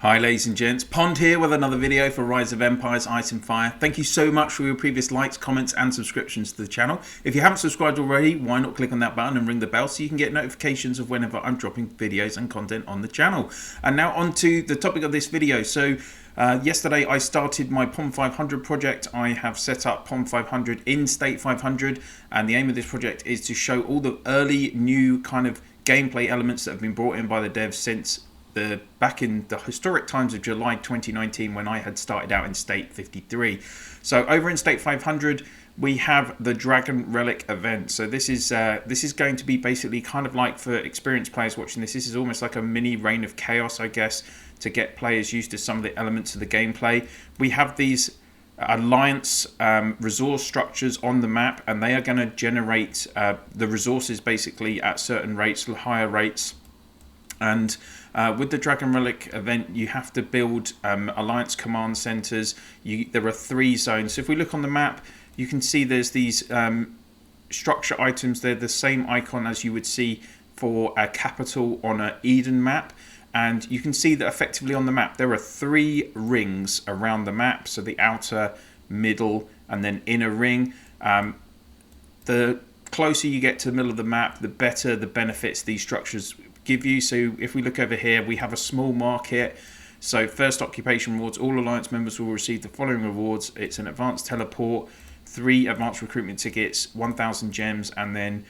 Hi ladies and gents, Pond here with another video for Rise of Empires Ice and Fire. Thank you so much for your previous likes, comments and subscriptions to the channel. If you haven't subscribed already, why not click on that button and ring the bell so you can get notifications of whenever I'm dropping videos and content on the channel. And now on to the topic of this video. So yesterday I started my Pond 500 project. I have set up Pond 500 in State 500, and the aim of this project is to show all the early new kind of gameplay elements that have been brought in by the devs since back in the historic times of July 2019 when I had started out in State 53. So over in State 500 we have the Dragon Relic Event. So this is going to be basically kind of like, for experienced players watching this is almost like a mini Reign of Chaos, I guess, to get players used to some of the elements of the gameplay. We have these alliance resource structures on the map, and they are going to generate the resources basically at certain rates, higher rates. And with the Dragon Relic Event, you have to build alliance command centers. There are 3 zones. So if we look on the map, you can see there's these structure items. They're the same icon as you would see for a capital on an Eden map. And you can see that effectively on the map, there are 3 rings around the map. So the outer, middle, and then inner ring. The closer you get to the middle of the map, the better the benefits these structures give you. So if we look over here, we have a small market. So first occupation rewards, all alliance members will receive the following rewards. It's an advanced teleport, 3 advanced recruitment tickets, 1,000 gems, and then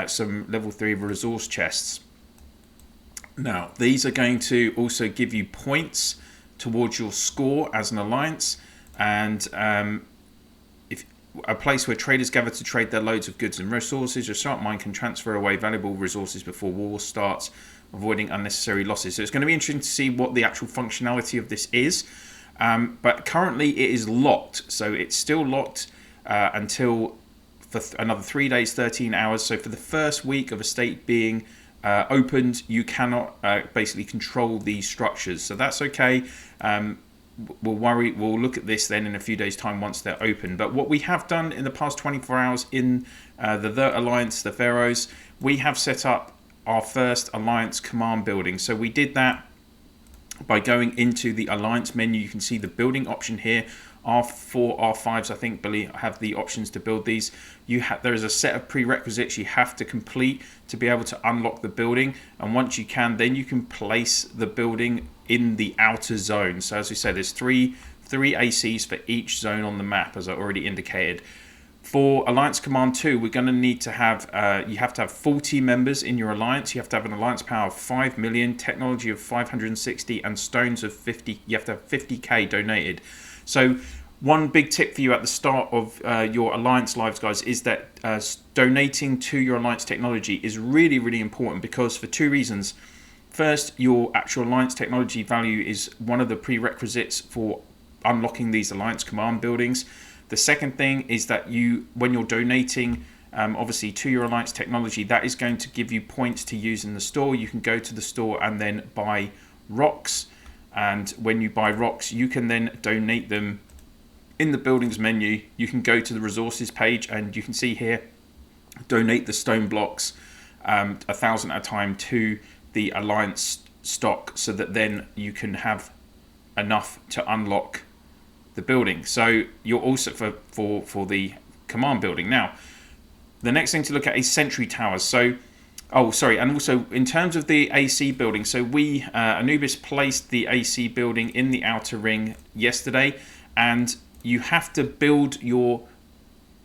some level 3 resource chests. Now these are going to also give you points towards your score as an alliance, and if a place where traders gather to trade their loads of goods and resources. Your start mine can transfer away valuable resources before war starts, avoiding unnecessary losses. So it's going to be interesting to see what the actual functionality of this is. But currently it is locked. So it's still locked until for another 3 days, 13 hours. So for the first week of a state being opened, you cannot basically control these structures. So that's okay. We'll look at this then in a few days time once they're open. But what we have done in the past 24 hours in the Alliance, the Pharaohs, we have set up our first Alliance command building. So we did that by going into the Alliance menu. You can see the building option here. R4, R5s, I think, have the options to build these. There is a set of prerequisites you have to complete to be able to unlock the building, and once you can, then you can place the building in the outer zone. So as we said, there's three ACs for each zone on the map, as I already indicated. For Alliance Command 2, we're going to need to have, you have to have 40 members in your alliance. You have to have an alliance power of 5 million, technology of 560, and stones of 50. You have to have 50k donated. So one big tip for you at the start of your alliance lives, guys, is that donating to your alliance technology is really, really important, because for 2 reasons. First, your actual alliance technology value is one of the prerequisites for unlocking these alliance command buildings. The second thing is that when you're donating obviously to your alliance technology, that is going to give you points to use in the store. You can go to the store and then buy rocks, and when you buy rocks, you can then donate them in the buildings menu. You can go to the resources page and you can see here, donate the stone blocks 1,000 at a time to the alliance stock, so that then you can have enough to unlock the building. So you're also for the command building. Now the next thing to look at is sentry towers. So and also in terms of the AC building, so we Anubis placed the AC building in the outer ring yesterday, and you have to build your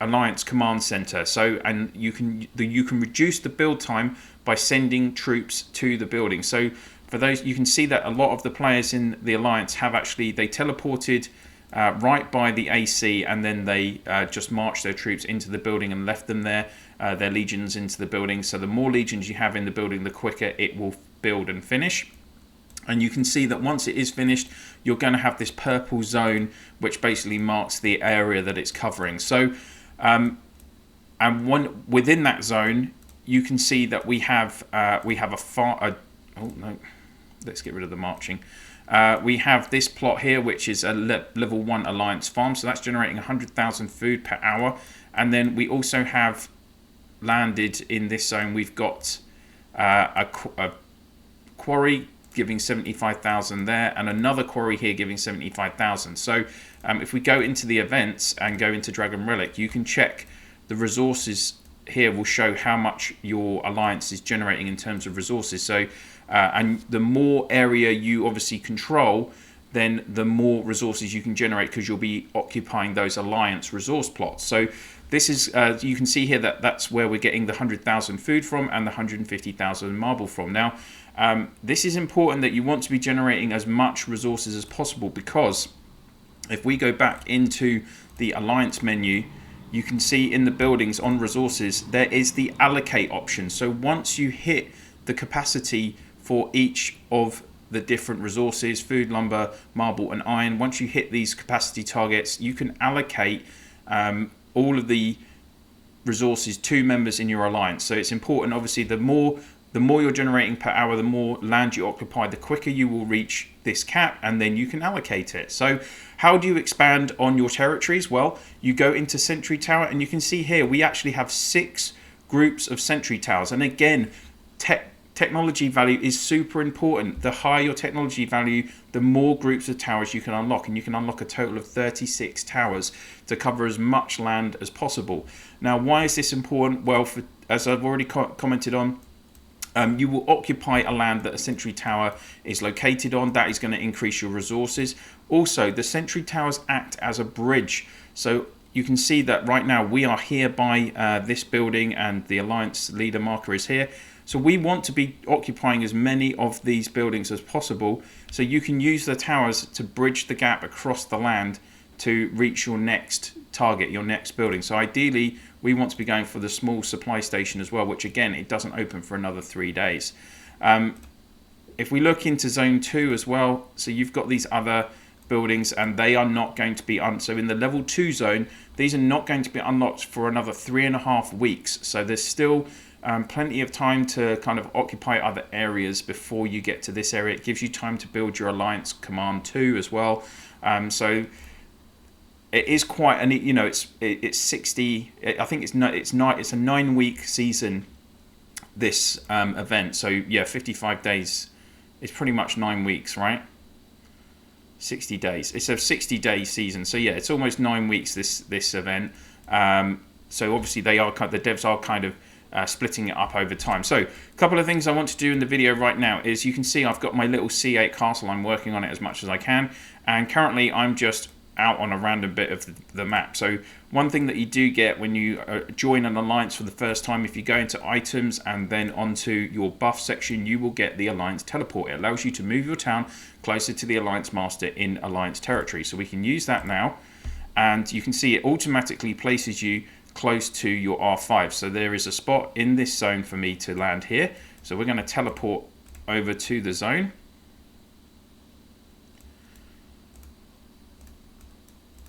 alliance command center. So, and you can reduce the build time by sending troops to the building. So for those, you can see that a lot of the players in the alliance have they teleported right by the AC, and then they just marched their troops into the building and left them there, their legions into the building. So the more legions you have in the building, the quicker it will build and finish. And you can see that once it is finished, you're going to have this purple zone, which basically marks the area that it's covering. So within that zone, you can see that we have let's get rid of the marching. We have this plot here, which is a level 1 alliance farm, so that's generating 100,000 food per hour. And then we also have landed in this zone, we've got a quarry giving 75,000 there, and another quarry here giving 75,000. So if we go into the events and go into Dragon Relic, you can check the resources here will show how much your alliance is generating in terms of resources. So and the more area you obviously control, then the more resources you can generate, because you'll be occupying those alliance resource plots. So this is you can see here that that's where we're getting the 100,000 food from and the 150,000 marble from. Now this is important, that you want to be generating as much resources as possible, because if we go back into the alliance menu, you can see in the buildings on resources there is the allocate option. So once you hit the capacity for each of the different resources, food, lumber, marble and iron, once you hit these capacity targets, you can allocate all of the resources to members in your alliance. So it's important, obviously, the more you're generating per hour, the more land you occupy, the quicker you will reach this cap, and then you can allocate it. So how do you expand on your territories? Well, you go into Sentry Tower, and you can see here we actually have 6 groups of Sentry Towers. And again, technology value is super important. The higher your technology value, the more groups of towers you can unlock, and you can unlock a total of 36 towers to cover as much land as possible. Now, why is this important? Well, as I've already commented on, you will occupy a land that a Sentry Tower is located on. That is going to increase your resources. Also, the Sentry Towers act as a bridge. So you can see that right now we are here by this building, and the Alliance leader marker is here. So we want to be occupying as many of these buildings as possible. So you can use the towers to bridge the gap across the land to reach your next target, your next building. So ideally, we want to be going for the small supply station as well, which again, it doesn't open for another 3 days. If we look into zone 2 as well, so you've got these other buildings, and they are not going to be so in the level 2 zone, these are not going to be unlocked for another 3.5 weeks. So there's still plenty of time to kind of occupy other areas before you get to this area. It gives you time to build your alliance command too as well. So it is quite an, you know, it's 60. I think it's a 9-week season, this event. So yeah, 55 days is pretty much 9 weeks, right? 60 days. It's a 60-day season. So yeah, it's almost 9 weeks this event. So obviously the devs are kind of splitting it up over time. So a couple of things I want to do in the video right now is, you can see I've got my little C8 castle. I'm working on it as much as I can, and currently I'm just out on a random bit of the map. So one thing that you do get when you join an alliance for the first time, if you go into items and then onto your buff section, you will get the alliance teleport. It allows you to move your town closer to the alliance master in alliance territory. So we can use that now, and you can see it automatically places you close to your R5. So there is a spot in this zone for me to land here. So we're going to teleport over to the zone.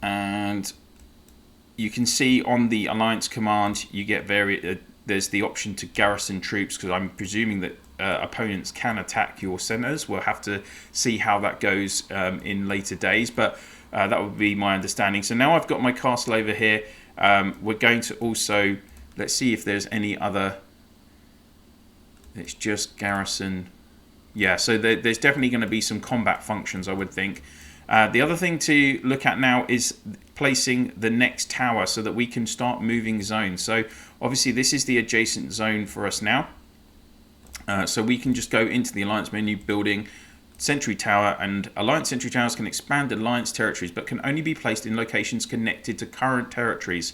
And you can see on the alliance command, you get there's the option to garrison troops, because I'm presuming that opponents can attack your centers. We'll have to see how that goes in later days, but that would be my understanding. So now I've got my castle over here. We're going to also, let's see if there's any other. It's just garrison. Yeah, so there's definitely going to be some combat functions, I would think. The other thing to look at now is placing the next tower so that we can start moving zones. So obviously this is the adjacent zone for us now. So we can just go into the alliance menu, building Sentry Tower, and alliance Sentry Towers can expand alliance territories but can only be placed in locations connected to current territories.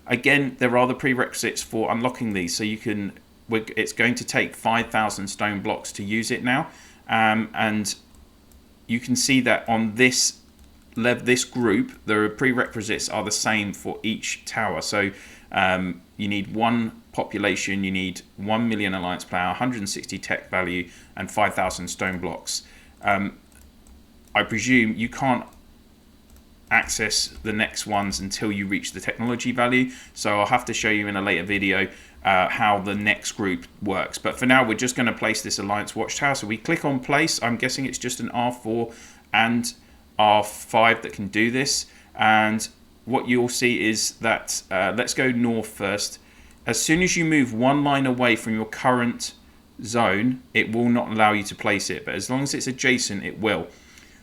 Again, there are the prerequisites for unlocking these. So you can, it's going to take 5,000 stone blocks to use it now, and you can see that on this group, the prerequisites are the same for each tower. So you need 1 population, you need 1 million alliance power, 160 tech value, and 5,000 stone blocks. I presume you can't access the next ones until you reach the technology value. So I'll have to show you in a later video how the next group works. But for now, we're just going to place this alliance watchtower. So we click on place. I'm guessing it's just an R4 and R5 that can do this. And what you'll see is that, let's go north first. As soon as you move 1 line away from your current zone, it will not allow you to place it, but as long as it's adjacent, it will.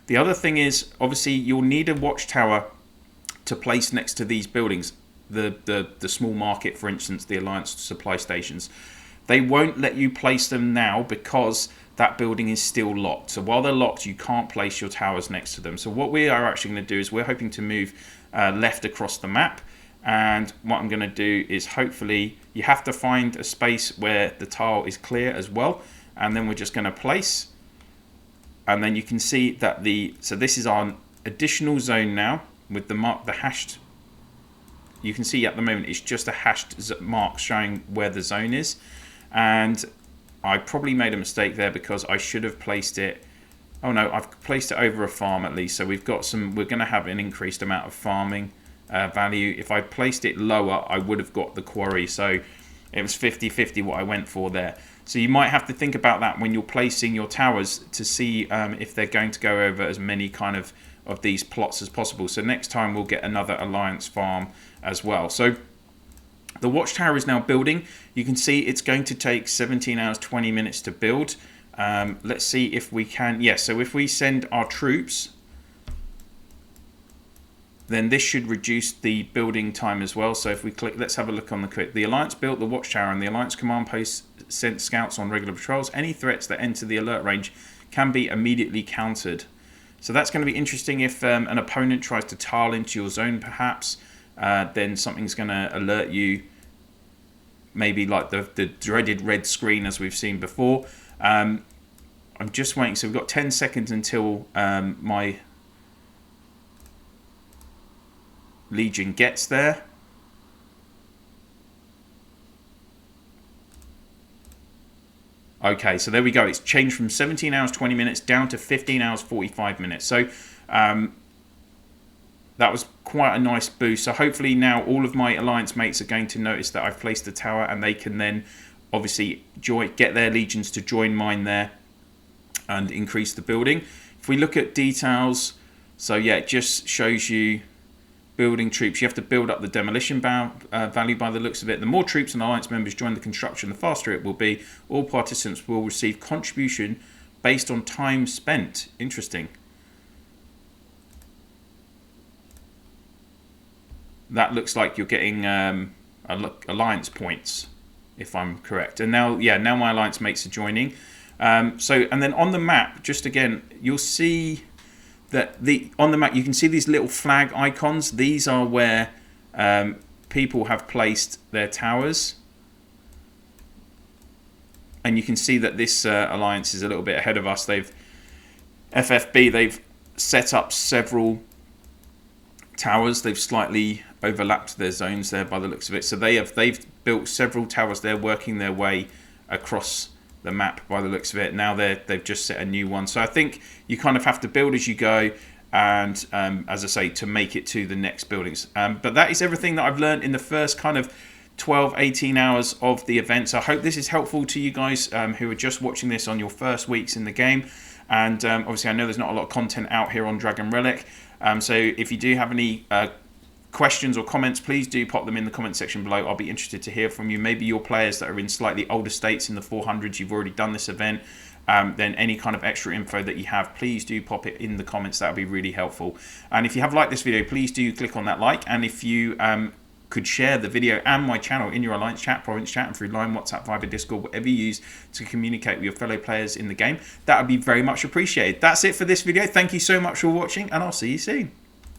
The other thing is, obviously, you'll need a watchtower to place next to these buildings. The small market, for instance, the Alliance supply stations. They won't let you place them now because that building is still locked. So while they're locked, you can't place your towers next to them. So what we are actually going to do is we're hoping to move left across the map. And what I'm going to do is, hopefully, you have to find a space where the tile is clear as well. And then we're just going to place. And then you can see that so this is our additional zone now with the hashed. You can see at the moment it's just a hashed mark showing where the zone is. And I probably made a mistake there because I should have placed it. Oh no, I've placed it over a farm at least. So we've got we're going to have an increased amount of farming value. If I placed it lower, I would have got the quarry. So it was 50-50 what I went for there. So you might have to think about that when you're placing your towers to see if they're going to go over as many kind of these plots as possible. So next time we'll get another Alliance farm as well. So the watchtower is now building. You can see it's going to take 17 hours 20 minutes to build. Let's see if we can. Yes, so if we send our troops, then this should reduce the building time as well. So if we click, let's have a look on the quick. The Alliance built the watchtower and the Alliance command post sent scouts on regular patrols. Any threats that enter the alert range can be immediately countered. So that's going to be interesting if an opponent tries to tile into your zone perhaps. Then something's going to alert you, maybe like the dreaded red screen as we've seen before. I'm just waiting. So we've got 10 seconds until my Legion gets there. Okay, so there we go. It's changed from 17 hours 20 minutes down to 15 hours 45 minutes. So that was quite a nice boost. So hopefully now all of my Alliance mates are going to notice that I've placed the tower, and they can then obviously get their legions to join mine there and increase the building. If we look at details, so yeah, it just shows you building troops. You have to build up the demolition value by the looks of it. The more troops and Alliance members join the construction, the faster it will be. All participants will receive contribution based on time spent. Interesting. That looks like you're getting Alliance points, if I'm correct. And now, yeah, now my Alliance mates are joining. And then on the map, just again, you'll see that on the map you can see these little flag icons. These are where people have placed their towers, and you can see that this Alliance is a little bit ahead of us. They've set up several towers. They've slightly overlapped their zones there by the looks of it. So they've built several towers. They're working their way across the map by the looks of it. Now they've just set a new one. So I think you kind of have to build as you go, and as I say, to make it to the next buildings. But that is everything that I've learned in the first kind of 12-18 hours of the event. So I hope this is helpful to you guys who are just watching this on your first weeks in the game. And obviously I know there's not a lot of content out here on Dragon Relic. So if you do have any questions or comments, please do pop them in the comment section below. I'll be interested to hear from you. Maybe your players that are in slightly older states in the 400s, you've already done this event. Then any kind of extra info that you have, please do pop it in the comments. That would be really helpful. And if you have liked this video, please do click on that like. And if you could share the video and my channel in your Alliance chat, Province chat, and through Line, WhatsApp, Viber, Discord, whatever you use to communicate with your fellow players in the game, that would be very much appreciated. That's it for this video. Thank you so much for watching, and I'll see you soon.